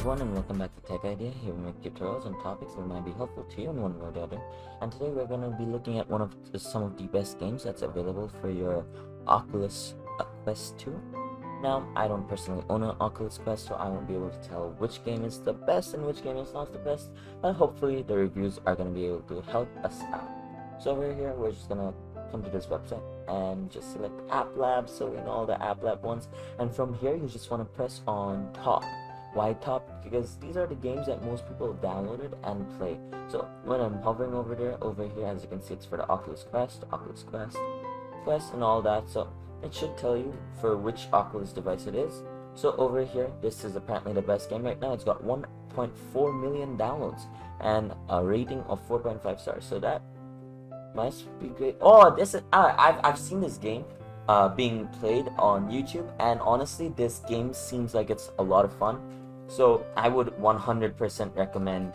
everyone, and welcome back to Tech Idea. Here we make tutorials on topics that might be helpful to you in one way or the other. And today we're going to be looking at some of the best games that's available for your Oculus Quest 2. Now, I don't personally own an Oculus Quest, so I won't be able to tell which game is the best and which game is not the best, but hopefully the reviews are going to be able to help us out. So over here, we're just going to come to this website and just select applab, so we know all the applab ones, and from here you just want to press on top. Why top? Because these are the games that most people have downloaded and play. So when I'm hovering over here, as you can see, it's for the Oculus Quest, and all that. So it should tell you for which Oculus device it is. So over here, this is apparently the best game right now. It's got 1.4 million downloads and a rating of 4.5 stars. So that must be great. Oh, this is I've seen this game being played on YouTube, and honestly this game seems like it's a lot of fun, so I would 100% recommend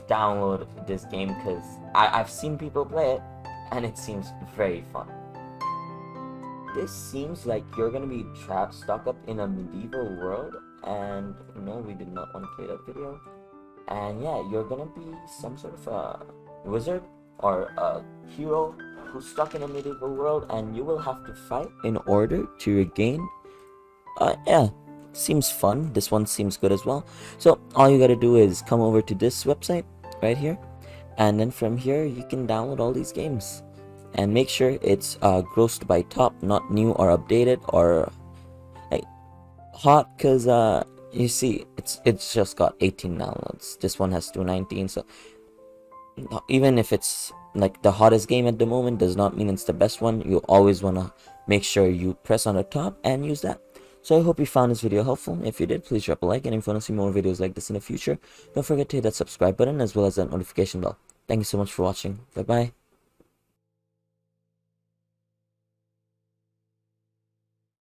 download this game because I've seen people play it and it seems very fun. This seems like you're gonna be stuck up in a medieval world, and no, we did not want to play that video. And yeah, you're gonna be some sort of a wizard or a hero who's stuck in a medieval world, and you will have to fight in order to regain. Yeah, seems fun. This one seems good as well. So all you gotta do is come over to this website right here, and then from here you can download all these games, and make sure it's grossed by top, not new or updated or like hot, because you see it's just got 18 downloads. This one has 219, so even if it's like the hottest game at the moment does not mean it's the best one. You always want to make sure you press on the top and use that. So I hope you found this video helpful. If you did, please drop a like, and if you want to see more videos like this in the future, don't forget to hit that subscribe button as well as that notification bell. Thank you so much for watching. Bye bye.